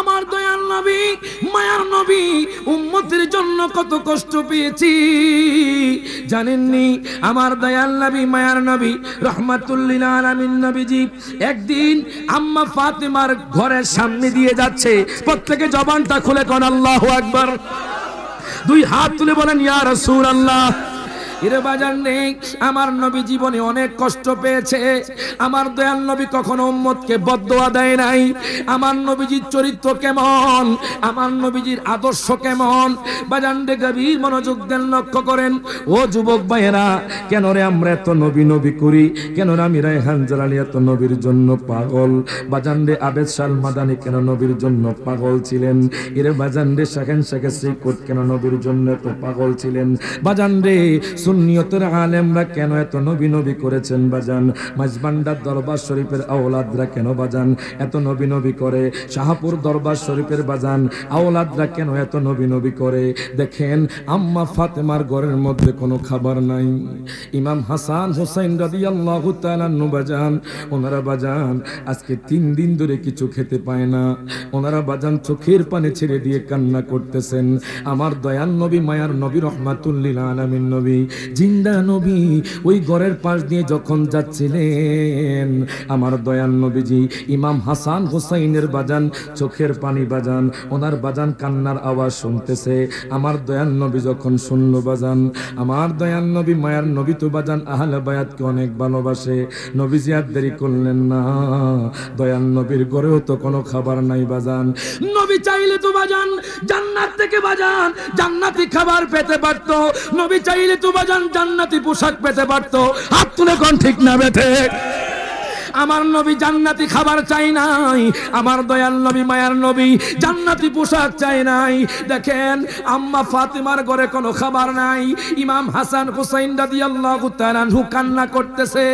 আমার দয়াল নবী মায়ার নবী উম্মতের জন্য কত কষ্ট পেয়েছি জানেননি? আমার দয়াল নবী মায়ার নবী রহমাতুল লিল আলামিন নবীজি একদিন আম্মা ফাতেমার ঘরের সামনে দিয়ে যাচ্ছে, প্রত্যেকে জবানটা খুলে কোন আল্লাহু আকবার, দুই হাত তুলে বলেন ইয়া রাসূলুল্লাহ। এর বাজার নেই, আমার নবী জীবনে অনেক কষ্ট পেয়েছে। আমার দয়াল নবী কখনো উম্মতকে বদদোয়া দেয় নাই। আমার নবীজির চরিত্র কেমন, আমার নবীজির আদর্শ কেমন, বাজান রে গভীর মনোযোগ দেন, লক্ষ্য করেন। ও যুবক ভাইয়েরা, কেন রে আমরা এত নবী নবী করি? কেন রে আমি রায়হান জালালি এত নবীর জন্য পাগল? বাজান রে আবেদ শাহ মাদানী কেন নবীর জন্য পাগল ছিলেন? এর বাজান রে শাহেন শাহে শ্রীকোট কেন নবীর জন্য এত পাগল ছিলেন? বাজান রে সুন্নিয়তের আলেমরা কেন এত নবী নবী করেছেন? বাজান মাঝবান্ডার দরবার শরীফের আওলাদরা কেন বাজান এত নবী নবী করে? শাহপুর দরবার শরীফের বাজান আওলাদরা কেন এত নবী নবী করে? দেখেন, আম্মা ফাতেমার ঘরের মধ্যে কোনো খাবার নাই। ইমাম হাসান হুসাইন রাদিয়াল্লাহু তাআলা আনহু বাজান, ওনারা বাজান আজকে 3 দিন ধরে কিছু খেতে পায় না। ওনারা বাজান চোখের পানি ছেড়ে দিয়ে কান্না করতেছেন। আমার দয়াল নবী মায়ার নবী রহমাতুল লিল আলামিন নবী জিন্দা নবী ওই ঘরের পাশ দিয়ে যখন যাচ্ছিলেন, আমার দয়াল নবীজি ইমাম হাসান হুসাইনের বাজান চোখের পানি বাজান, ওনার বাজান কান্নার আওয়াজ শুনতেছে। আমার দয়াল নবী যখন শুনল বাজান, আমার দয়াল নবী মায়ার নবী তো বাজান আহলে বায়াতকে অনেক ভালোবাসে। নবীজি আর দেরি করলেন না, দয়াল নবীর ঘরেও তো কোনো খাবার নাই বাজান। নবী চাইলে তো বাজান জান্নাত থেকে বাজান জান্নাতি খাবার পেতে পারতো। নবী চাইলে তো বাজান জান্নাতি পোশাক পেতে পারতো। হাত তুলে কোন ঠিক না বেঠে? আমার নবী জান্নাতি খাবার চাই নাই, আমার দয়াল নবী মায়ার নবী জান্নাতি পোশাক চাই নাই। দেখেন, আম্মা ফাতেমার ঘরে কোনো খাবার নাই। ইমাম হাসান হুসাইন রাদিয়াল্লাহু তাআলা আনহু কান্না করতেছে।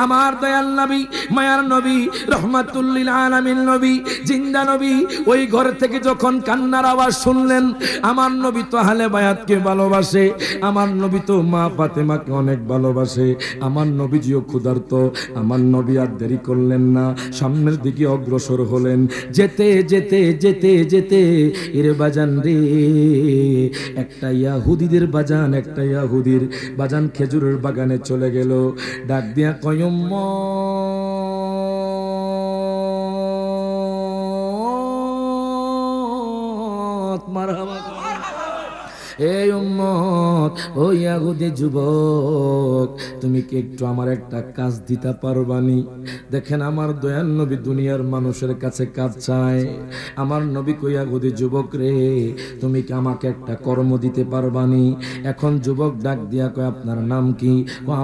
আমার দয়াল নবী মায়ার নবী রহমাতুল লিল আলামিন নবী জিন্দা নবী ওই ঘর থেকে যখন কান্নার আওয়াজ শুনলেন, আমার নবী তো আহলে বায়াতকে ভালোবাসে, আমার নবী তো মা ফাতেমাকে অনেক ভালোবাসে। আমার নবীজিও ক্ষুধার্ত। আমার নবী আর দেরি করলেন না, সামনের দিকে অগ্রসর হলেন। যেতে যেতে যেতে যেতে এর বাজান রে একটা ইয়াহুদীদের বাজান, একটা ইয়াহুদীর বাজান খেজুরের বাগানে চলে গেল। ডাক দিয়া কয় উম্মত মারহাবা, এই উম্মত, ও ইয়াহুদি যুবক, তুমি কি একটু আমার একটা কাজ দিতে পারবানি? দেখেন, আমার দয়াল নবী দুনিয়ার মানুষের কাছে কাজ চায়। আমার নবী কই, ইয়াহুদি যুবক রে, তুমি কি আমাকে একটা কর্ম দিতে পারবানি? এখন যুবক ডাক দিয়া কয়, আপনার নাম কি?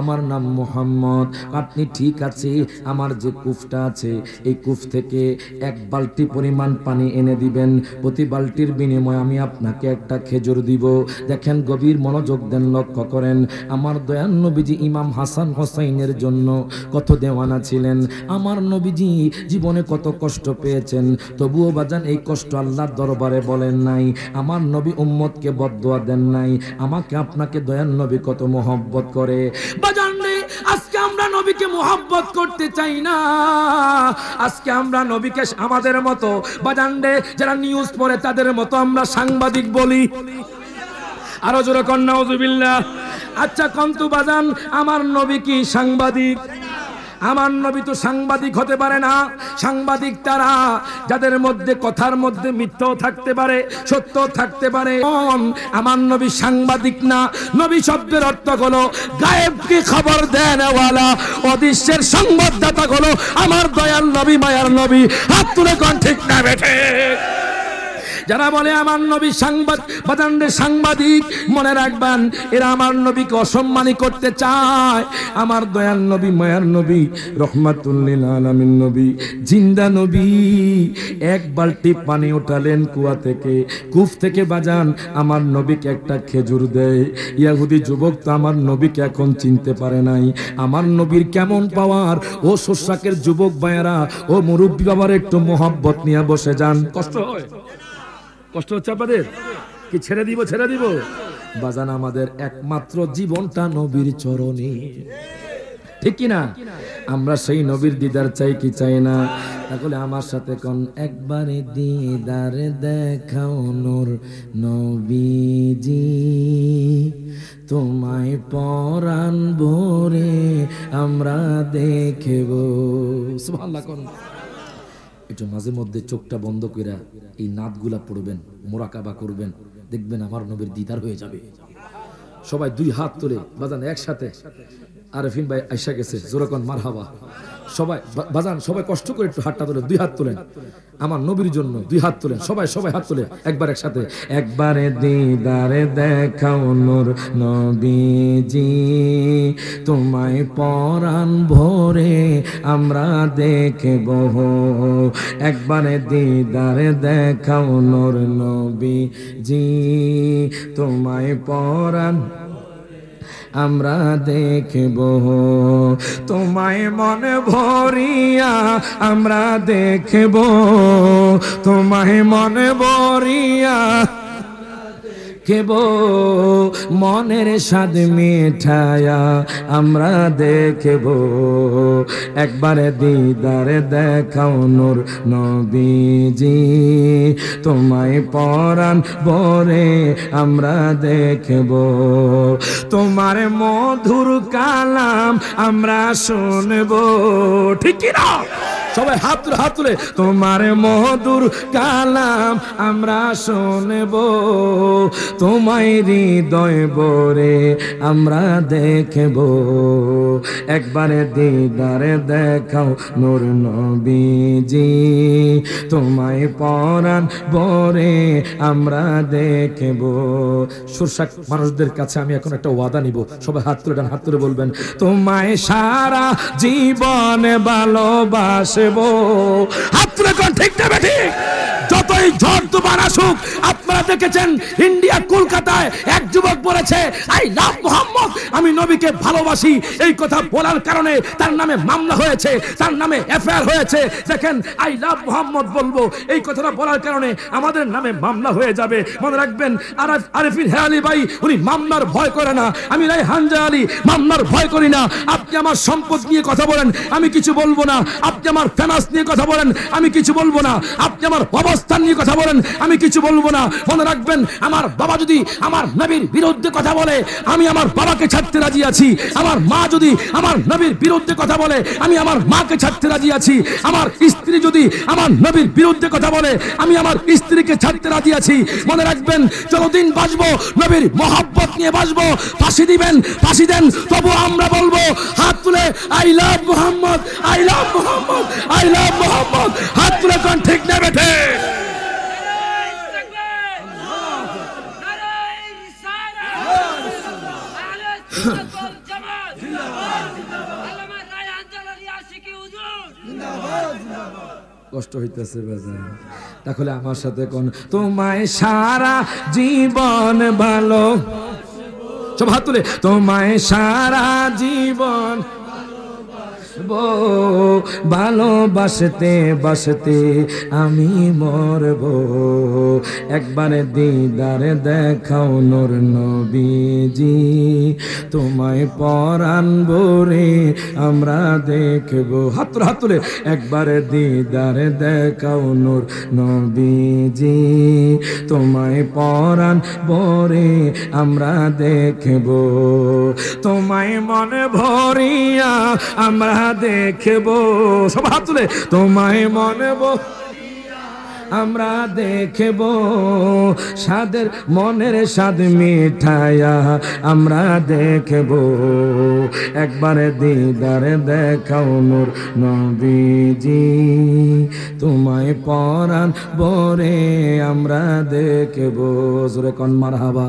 আমার নাম মুহাম্মদ। আপনি ঠিক আছে, আমার যে কূপটা আছে এই কূপ থেকে 1 বালতি পরিমাণ পানি এনে দিবেন। প্রতি বালতির বিনিময়ে আমি আপনাকে একটা খেজুর দিব। দেখেন, গভীর মনোযোগ দেন, লক্ষ্য করেন। আমার দয়াল নবীজি ইমাম হাসান হোসাইনের জন্য কত দেওয়ানা ছিলেন। আমার নবীজি জীবনে কত কষ্ট পেয়েছেন, তবুও বাজান এই কষ্ট আল্লাহর দরবারে বলেন নাই। আমার নবী উম্মতকে বদদোয়া দেন নাই। আমাকে আপনাকে দয়াল নবী কত মহব্বত করে বাজান রে। আজকে আমরা নবীকে মহব্বত করতে চাই না। আজকে আমরা নবীকে আমাদের মতো বাজান রে, যারা নিউজ পড়ে তাদের মতো আমরা সাংবাদিক বলি। আরো জোরে কর নাউযুবিল্লাহ। আচ্ছা কন্তু বাজান, আমার নবী কি সাংবাদিক? আমার নবী তো সাংবাদিক হতে পারে না। সাংবাদিক তারা যাদের মধ্যে কথার মধ্যে মিথ্যাও থাকতে পারে, সত্য থাকতে পারে। আমার নবী সাংবাদিক না। নবী শব্দের অর্থ হলো গায়েবকে খবর দেনওয়ালা, অদৃশ্যের সংবাদদাতা হলো আমার দয়াল নবী মায়ার নবী। হাত তুলে কোন ঠিক না বেঠে? যারা বলে আমার নবী সাংবাদিক, মনে রাখবেন এরা আমার নবীকে অসম্মানী করতে চায়। আমার দয়াল নবী মায়ার নবী রহমাতুল লিল আলামিন নবী জিন্দা নবী 1 বালতি পানি উঠালেন কুয়া থেকে, কূপ থেকে বাজান আমার নবীকে একটা খেজুর দেয়। ইয়াহুদি যুবক তো আমার নবীকে এখন চিনতে পারে নাই। আমার নবীর কেমন পাওয়ার! ও শোষাকের যুবক ভাইয়েরা, ও মুরব্বী বাবার একটু মোহাব্বত নিয়ে বসে যান। কষ্ট হয়? কষ্ট হচ্ছে আপনাদের? কি ছেড়ে দিব? ছেড়ে দিব বাজান, আমাদের একমাত্র জীবনটা নবীর চরণে, ঠিক কিনা? আমরা সেই নবীর দিদার চাই কি চাই না? তাহলে আমার সাথে কোন একবারে দিদার দেখাও নূর নবীজি, তোমায় পরাণ ভরে আমরা দেখব। সুবহানাল্লাহ কোন একটু মাঝে মধ্যে চোখটা বন্ধ কইরা এই নাতগুলা পড়বেন, মোরাকাবা করবেন, দেখবেন আমার নবীর দিদার হয়ে যাবে। সবাই দুই হাত তুলে বাজান একসাথে। আরেফিন ভাই আইসা গেছে, জোরাকন মারহাবা। সবাই বাজান, সবাই কষ্ট করে একটু হাতটা তুলেন, দুই হাত তুলেন আমার নবীর জন্য, দুই হাত তুলেন সবাই, সবাই হাত তুলে একবার একসাথে। একবারে দিদারে দেখাও নূর নবীজি, তোমায় পরাণ ভরে আমরা দেখব। একবারে দিদারে দেখাও নূর নবীজি, তোমায় পরাণ আমরা দেখব। তোমায় মনে ভরিয়া আমরা দেখব, তোমায় মনে ভরিয়া কেব, মনের স্বাদ মিঠায়া আমরা দেখব। একবারে দিদারে দেখাও নূর নবীজি, তোমায় পরাণ ভরে আমরা দেখব। তোমার মধুর কালাম আমরা শুনব। ঠিক কি না? সবাই হাত তুলে হাত তুলে। তোমার মধুর কালাম আমরা শুনব, তোমায় হৃদয় ভরে আমরা দেখব। একবারে দিদারে দেখাও নূর নবীজি, তোমায় পরাণ ভরে আমরা দেখব। সুরসাক মানুষদের কাছে আমি এখন একটা ওয়াদা নিব, সবাই হাত তুলে হাত তুলে বলবেন, তোমায় সারা জীবন ভালোবাসবো। হাত তুলে কোন ঠিক না বেঠিক? যতই ঝড় তুফান আসুক, আপনারা দেখেছেন ইন্ডিয়া কলকাতায় এক যুবক বলেছে আই লাভ মোহাম্মদ, আমি নবীকে ভালোবাসি। এই কথা বলার কারণে তার নামে মামলা হয়েছে, তার নামে এফআইআর হয়েছে। দেখেন, আই লাভ মোহাম্মদ বলবো, এই কথাটা বলার কারণে আমাদের নামে মামলা হয়ে যাবে। মনে রাখবেন, আরেফিন হেলালি ভাই উনি মামলার ভয় করে না, আমি রায়হান আলী মামলার ভয় করি না। আপনি আমার সম্পদ নিয়ে কথা বলেন, আমি কিছু বলবো না। আপনি আমার ফেমাস নিয়ে কথা বলেন, আমি কিছু বলবো না। আপনি আমার অবস্থান নিয়ে কথা বলেন, আমি কিছু বলবো না। মনে রাখবেন, আমার বাবা যদি আমার নবীর বিরুদ্ধে কথা বলে, আমি আমার বাবাকে ছাড়তে রাজি আছি। আমার মা যদি আমার নবীর বিরুদ্ধে কথা বলে, আমি আমার মাকে ছাড়তে রাজি আছি। আমার স্ত্রী যদি আমার নবীর বিরুদ্ধে কথা বলে, আমি আমার স্ত্রীকে ছাড়তে রাজি আছি। মনে রাখবেন, যতদিন বাঁচবো নবীর মহব্বত নিয়ে বাঁচবো। ফাঁসি দিবেন, ফাঁসি দেন, তবু আমরা বলবো হাত তুলে I love Mohammad, I love Mohammad, I love Mohammad. হাত তুলে কোন ঠিক না বেঠে? কষ্ট হইতেছে বাজার, তাহলে আমার সাথে কোন তোমায় সারা জীবন ভালো, সব হাত তুলে, তোমায় সারা জীবন ভালোবাসতে বাসতে আমি মরব। একবারে দিদারে দেখাও নূর নবীজি, তোমায় পরাণ ভরে আমরা দেখব। হাত তুলে হাত তুলে। একবারে দিদারে দেখাও নূর নবীজি, তোমায় পরাণ ভরে আমরা দেখব। তোমায় মনে ভরিয়া আমরা দেখব। সব হাত তুলে। তোমায় মনে আমরা দেখব, সাদের মনের স্বাদ মিঠায়া আমরা দেখব। একবারে দিদারে দেখাও নূর নবীজি, তোমায় পরাণ ভরে আমরা দেখব। জোরে কোন মারহাবা।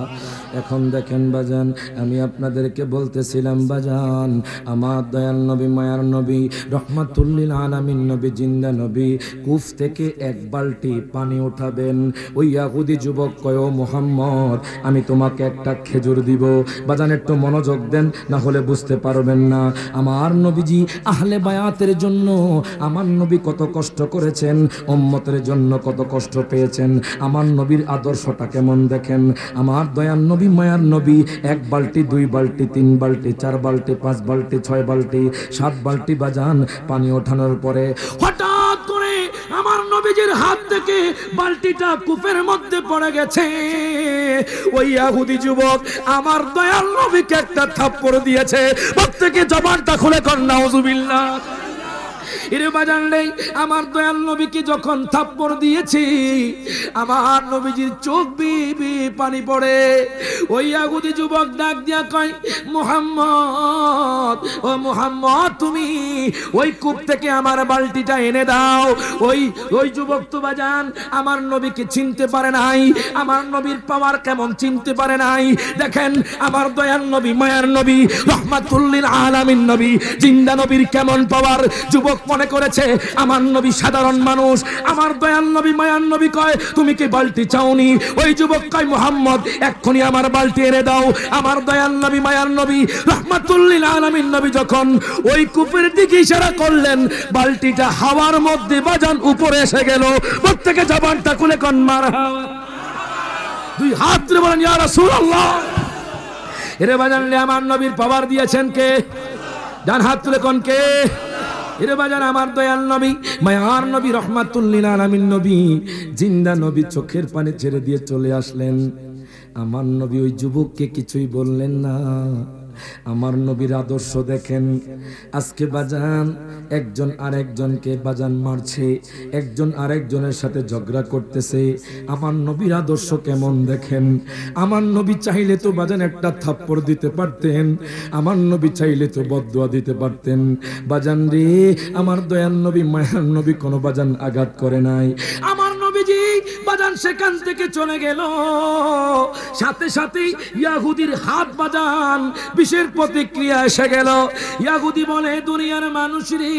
এখন দেখেন বাজান, আমি আপনাদেরকে বলতেছিলাম বাজান, আমার দয়াল নবী মায়ার নবী রহমাতুল লিল আলামিন নবী জিন্দা নবী কুফ থেকে এক বালতি পানি উঠাবেন। ওই ইহুদি যুবক কয়, ও মুহাম্মদ, আমি তোমাকে একটা খেজুর দিব। বাজান একটু মনোযোগ দেন, না হলে বুঝতে পারবেন না। আমার নবীজি আহলে বায়াতের জন্য আমার নবী কত কষ্ট করেছেন, উম্মতের জন্য কত কষ্ট পেয়েছেন। আমার নবীর আদর্শটা কেমন দেখেন। আমার দয়াল নবী মায়ার নবী এক বালতি, দুই বালতি, তিন বালতি, চার বালতি, পাঁচ বালতি, ছয় বালতি, সাত বালতি বাজান পানি ওঠানোর পরে হঠাৎ করে আমার নবীজির হাত থেকে বালতিটা কূপের মধ্যে পড়ে গেছে। ওই ইহুদি যুবক আমার দয়াল নবীকে একটা থাপ্পড় দিয়েছে। প্রত্যেকে জবানটা খুলে কর নাউজুবিল্লাহ। এরে বাজান রে, আমার দয়াল নবীকে যখন থাপ্পড় দিয়েছি আমার নবীজির চোখ বেয়ে পানি পড়ে। ওই ইহুদি যুবক ডাক দিয়া কয়, মুহাম্মদ, ও মুহাম্মদ, তুমি ওই কূপ থেকে আমার বালতিটা এনে দাও। ওই যুবক তো বাজান আমার নবীকে চিনতে পারে নাই, আমার নবীর পাওয়ার কেমন চিনতে পারে নাই। দেখেন আমার দয়াল নবী, মায়ার নবী, রহমাতুল লিল আলামিন নবী, জিন্দা নবীর কেমন পাওয়ার। যুবক মনে করেছে আমার নবী সাধারণ মানুষ। আমার দয়াল নবী, মায়ার নবী কয়, তুমি কি বালতি চাওনি? ওই যুবক কয়, মুহাম্মদ, এক্ষুনি আমার বালতি এনে দাও। আমার দয়াল নবী, মায়ার নবী, রহমাতুল লিল আলামিন নবী যখন ওই কূপের দিকে ইশারা করলেন, বালতিটা হাওয়ার মধ্যে বাজান উপরে এসে গেল। প্রত্যেকে জবানটা খুলে কোন মারহাবা, দুই হাত তুলে বলেন ইয়া রাসূলুল্লাহ। এরে বাজান রে, আমার নবীর পাওয়ার দিয়েছেন কে? ডান হাত তুলে কোন কে? এরে বাজান আমার দয়াল নবী, মায়ার নবী, রহমাতুল লিল আলামিন নবী, জিন্দা নবী চোখের পানি ছেড়ে দিয়ে চলে আসলেন। আমার নবী ওই যুবককে কিছুই বললেন না। আমার নবীর আদর্শ দেখেন। আজকে বাজান একজন আরেকজনকে বাজান মারছে, একজন আরেকজনের সাথে ঝগড়া করতেছে। আমার নবীর আদর্শ কেমন দেখেন। আমার নবী চাইলে তো বাজান একটা থাপ্পড় দিতে পারতেন, আমার নবী চাইলে তো বদদুয়া দিতে পারতেন। বাজান রে, আমার দয়াল নবী, মায়ার নবী কোনো বাজান আঘাত করে নাই। আমার নবীজি বাজান সেখান থেকে চলে গেল। সাথে সাথে ইহুদির হাত বাজান বিষের প্রতিক্রিয়া এসে গেল। ইহুদি বলে, দুনিয়ার মানুষ রে,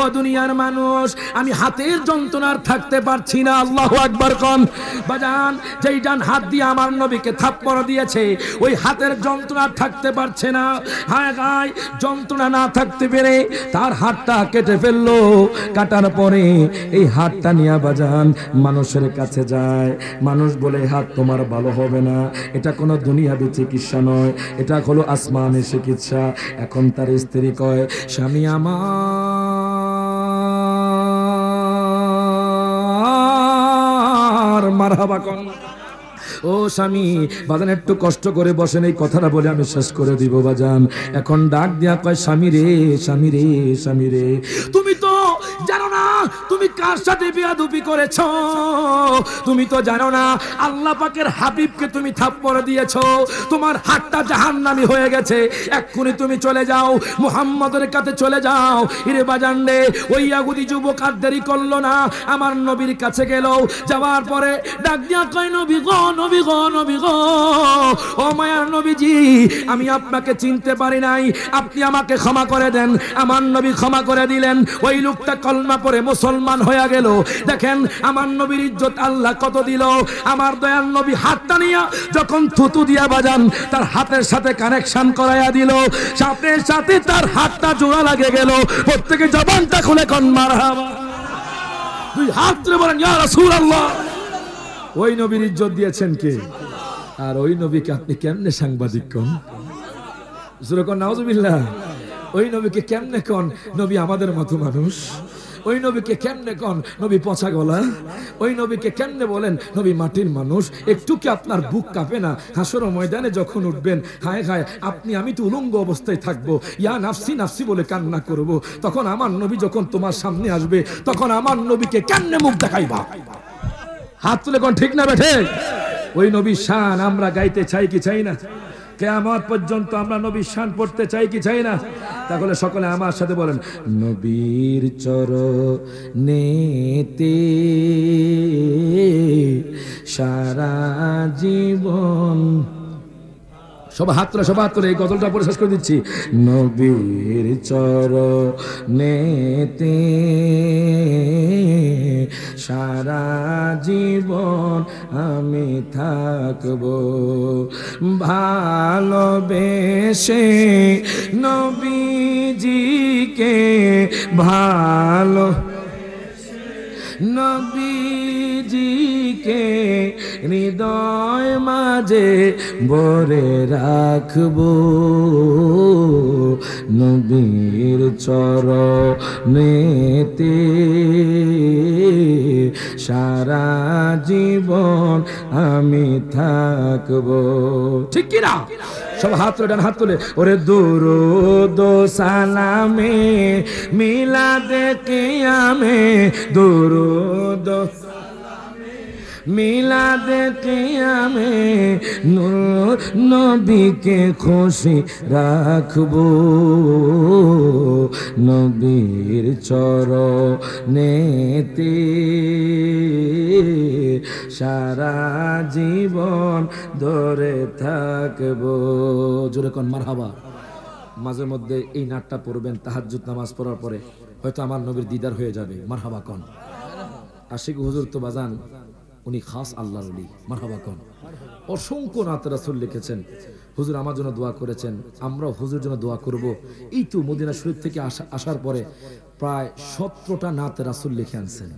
ও দুনিয়ার মানুষ, আমি হাতের যন্ত্রণার থাকতে পারছি না। আল্লাহু আকবার কোন বাজান। যেই ডান হাত দিয়ে আমার নবীকে থাপ্পড় দিয়েছে, ওই হাতের যন্ত্রণা থাকতে পারছে না। হায় গায় যন্ত্রণা না থাকতে পেরে তার হাতটা কেটে ফেললো। কাটার পরে এই হাতটা নিয়ে বাজান মানুষের কাছে যায়। মানুষ বলে, হাত তোমার ভালো হবে না, এটা কোনো দুনিয়াবী চিকিৎসা নয়, এটা হলো আসমানি চিকিৎসা। এখন তার স্ত্রী কয়, স্বামী আমার, মারহাবা কোন। ও স্বামী, বাজান একটু কষ্ট করে বসেন, এই কথাটা বলে আমি শেষ করে দিব বাজান। এখন ডাক দিয়া কয়, স্বামী রে, স্বামী রে, স্বামী রে, তুমি তো জানো না তুমি কার সাথে বেয়াদবি করেছো। তুমি তো জানো না আল্লাহ পাকের হাবিবকে তুমি থাপ্পড় দিয়েছো। তোমার হাতটা জাহান্নামী হয়ে গেছে। এক্ষুনি তুমি চলে যাও, মুহাম্মদের কাছে চলে যাও। ইরে বাজান রে, ওই ইহুদি যুবক আর দেরি করলো না, আমার নবীর কাছে গেল। যাওয়ার পরে ডাক দিয়া কয়, নবী গো, নবী গো, নবী গো, ও মায়ার নবীজি, আমি আপনাকে চিনতে পারি নাই, আপনি আমাকে ক্ষমা করে দেন। আমার নবী ক্ষমা করে দিলেন। ওই লোকটা কলমা পড়ে মুসলমান হয়ে গেল। দেখেন আমার নবীর ইজ্জত আল্লাহ কত দিল। আমার দয়াল নবী হাতটা নিয়ে যখন থুতু দিয়া বাজান তার হাতের সাথে কানেকশন করাইয়া দিল, সাথে সাথে তার হাতটা জোড়া লাগে গেল। প্রত্যেকে জবানটা খুলে কোন মারহাবা, দুই হাত তুলে বলেন ইয়া রাসূলুল্লাহ। ওই নবীর ইজ্জত দিয়েছেন কে? আর ওই নবীকে আপনি কেমনে সাংবাদিক কোন? জোরে কোন নাউজুবিল্লাহ। ওই নবীকে কেমনে কোন নবী আমাদের মতো মানুষ? ওই নবীকে কেমনে কোন নবী পচা গলা? ওই নবীকে কেমনে বলেন নবী মাটির মানুষ? একটু কি আপনার বুক কাঁপে না হাসর ময়দানে যখন উঠবেন? হায় হায়, আমি তো উলঙ্গ অবস্থায় থাকবো, ইয়া নাফসি নাফসি বলে কান্না করব। তখন আমার নবী যখন তোমার সামনে আসবে, তখন আমার নবীকে কেমনে মুখ দেখাইবা? হাত তুলে কোন ঠিক না বেঠে? ওই নবীর শান আমরা গাইতে চাই কি চাই না? কিয়ামত পর্যন্ত আমরা নবীর শান পড়তে চাই কি চাই না? তাহলে সকলে আমার সাথে বলেন, নবীর চরণেতে সারা জীবন। সবাই হাত তোলে এই গজলটা পড়ে শেষ করে দিচ্ছি। নবীর চরণেতে সারা জীবন আমি থাকব, ভালোবেসে নবীজিকে, ভালো নবীজিকে হৃদয় মাঝে ভরে রাখবো নবীর চরণেতে সারা জীবন আমি থাকবো। ঠিক কিনা? সব হাত তুলে, ডান হাত তুলে, ওরে দুরুদ সালামে মিলাদে কিয়ামে, দুরুদ মিলাদে কিয়ামে নূর নবীকে খুশি রাখবো নবীর চরণেতে সারা জীবন ধরে থাকবো। জোরে কোন মারহাবা। মাঝে মধ্যে এই নাটটা পড়বেন তাহাজ্জুদ নামাজ পড়ার পরে, হয়তো আমার নবীর দিদার হয়ে যাবে। মারহাবা কোন। আশিক হুজুর তো বাজান উনি খাস আল্লাহর ওলি। মারহাবা কোন। অসংখ্য নাত রাসূল লিখেছেন, হুজুর আমার জন্য দোয়া করেছেন, আমরাও হুজুর জন্য দোয়া করব। এই তো মদিনা শরীফ থেকে আসার পরে প্রায় 17টা নাত রাসূল লিখে আনছেন।